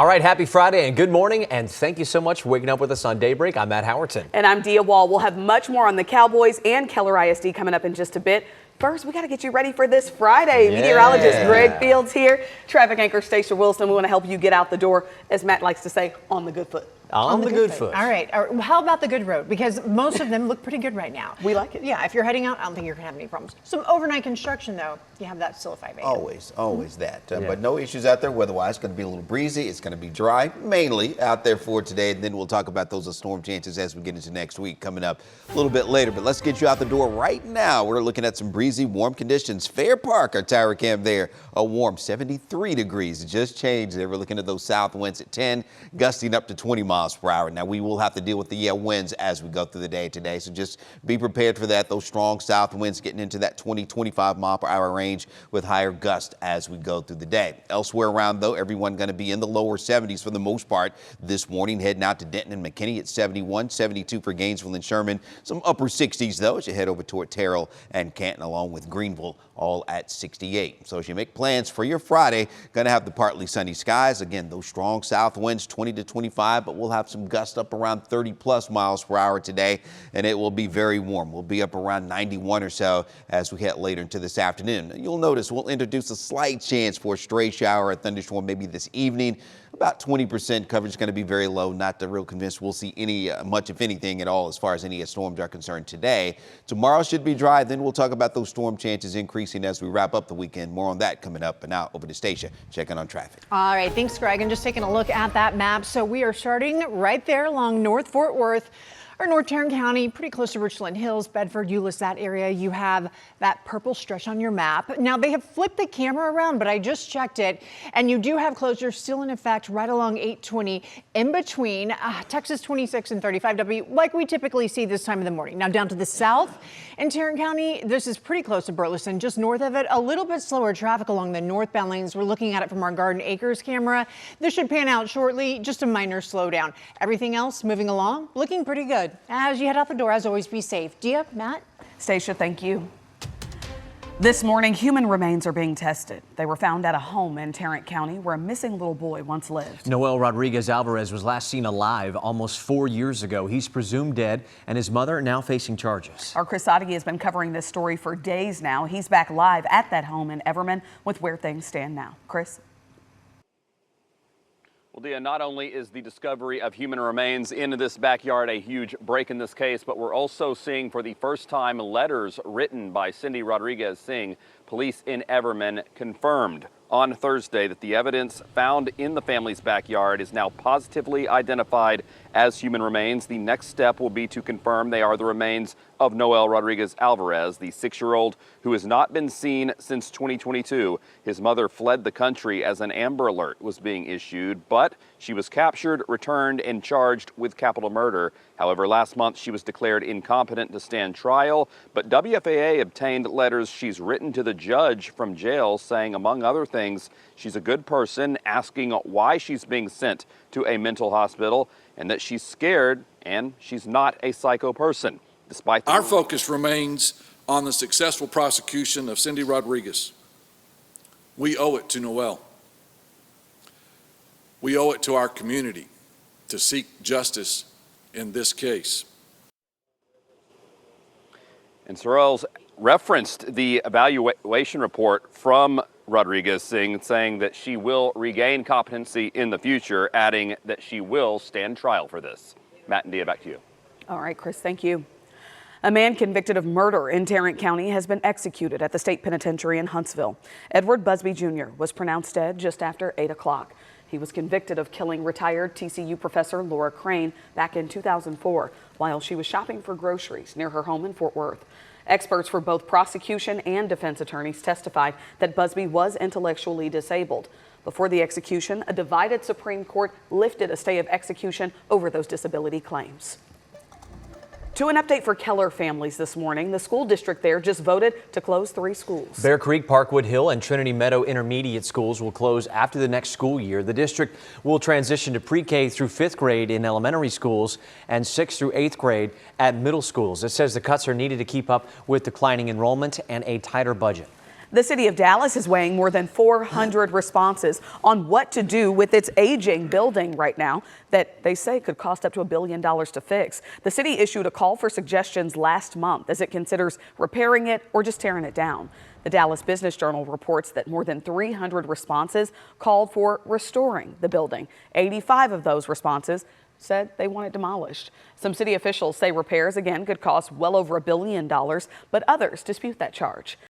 All right, happy Friday and good morning, and thank you so much for waking up with us on Daybreak. I'm Matt Howerton. And I'm Dia Wall. We'll have much more on the Cowboys and Keller ISD coming up in just a bit. First, we got to get you ready for this Friday. Yeah. Meteorologist Greg Fields here. Traffic anchor Stacia Wilson. We want to help you get out the door, as Matt likes to say, on the good foot. On the good foot. All right. How about the good road? Because most of them look pretty good right now. We like it. Yeah, if you're heading out, I don't think you're going to have any problems. Some overnight construction, though, you have that still at 5 a.m. Always that. But no issues out there weather-wise. It's going to be a little breezy. It's going to be dry, mainly out there for today. And then we'll talk about those storm chances as we get into next week coming up a little bit later. But let's get you out the door right now. We're looking at some breezy, warm conditions. Fair Park, our tower cam there, a warm 73 degrees. It just changed there. We're looking at those south winds at 10, gusting up to 20 miles per hour. Now, we will have to deal with the winds as we go through the day today. So just be prepared for that. Those strong south winds getting into that 20, 25 mile per hour range with higher gusts as we go through the day. Elsewhere around, though, everyone going to be in the lower 70s for the most part this morning. Heading out to Denton and McKinney at 71, 72 for Gainesville and Sherman. Some upper 60s, though, as you head over toward Terrell and Canton, along with Greenville, all at 68. So as you make plans for your Friday, going to have the partly sunny skies. Again, those strong south winds, 20 to 25, but we'll have some gusts up around 30 plus miles per hour today, and it will be very warm. We'll be up around 91 or so as we head later into this afternoon. You'll notice we'll introduce a slight chance for a stray shower or thunderstorm maybe this evening. About 20% coverage is going to be very low. Not real convinced we'll see any much, if anything, at all as far as any storms are concerned today. Tomorrow should be dry. Then we'll talk about those storm chances increasing as we wrap up the weekend. More on that coming up. And now over to Stacia, checking on traffic. All right. Thanks, Greg. And just taking a look at that map. So we are starting right there along North Fort Worth, or North Tarrant County, pretty close to Richland Hills, Bedford, Euless, that area. You have that purple stretch on your map. Now, they have flipped the camera around, but I just checked it, and you do have closures still in effect right along 820 in between Texas 26 and 35W, like we typically see this time of the morning. Now, down to the south in Tarrant County, this is pretty close to Burleson. Just north of it, a little bit slower traffic along the northbound lanes. We're looking at it from our Garden Acres camera. This should pan out shortly, just a minor slowdown. Everything else moving along, looking pretty good. As you head out the door, as always, be safe. Dia, Matt? Stacia, thank you. This morning, human remains are being tested. They were found at a home in Tarrant County where a missing little boy once lived. Noel Rodriguez Alvarez was last seen alive almost 4 years ago. He's presumed dead, and his mother now facing charges. Our Chris Oddie has been covering this story for days now. He's back live at that home in Everman with where things stand now. Chris? Well, Dia, not only is the discovery of human remains in this backyard a huge break in this case, but we're also seeing for the first time letters written by Cindy Rodriguez Singh. Police in Everman confirmed on Thursday that the evidence found in the family's backyard is now positively identified as human remains. The next step will be to confirm they are the remains of Noel Rodriguez Alvarez, the 6-year-old who has not been seen since 2022. His mother fled the country as an Amber Alert was being issued, but she was captured, returned, and charged with capital murder. However, last month she was declared incompetent to stand trial, but WFAA obtained letters she's written to the judge from jail saying, among other things, she's a good person, asking why she's being sent to a mental hospital, and that she's scared and she's not a psycho person. Despite our focus remains on the successful prosecution of Cindy Rodriguez. We owe it to Noel. We owe it to our community to seek justice in this case. And Sorrells referenced the evaluation report from Rodriguez saying that she will regain competency in the future, adding that she will stand trial for this. Matt and Dia, back to you. All right, Chris, thank you. A man convicted of murder in Tarrant County has been executed at the state penitentiary in Huntsville. Edward Busby Jr. was pronounced dead just after 8 o'clock. He was convicted of killing retired TCU professor Laura Crane back in 2004 while she was shopping for groceries near her home in Fort Worth. Experts for both prosecution and defense attorneys testified that Busby was intellectually disabled. Before the execution, a divided Supreme Court lifted a stay of execution over those disability claims. To an update for Keller families this morning, the school district there just voted to close 3 schools. Bear Creek, Parkwood Hill, and Trinity Meadow Intermediate schools will close after the next school year. The district will transition to pre-K through 5th grade in elementary schools and 6th through 8th grade at middle schools. It says the cuts are needed to keep up with declining enrollment and a tighter budget. The city of Dallas is weighing more than 400 responses on what to do with its aging building right now that they say could cost up to $1 billion to fix. The city issued a call for suggestions last month as it considers repairing it or just tearing it down. The Dallas Business Journal reports that more than 300 responses called for restoring the building. 85 of those responses said they want it demolished. Some city officials say repairs again could cost well over $1 billion, but others dispute that charge.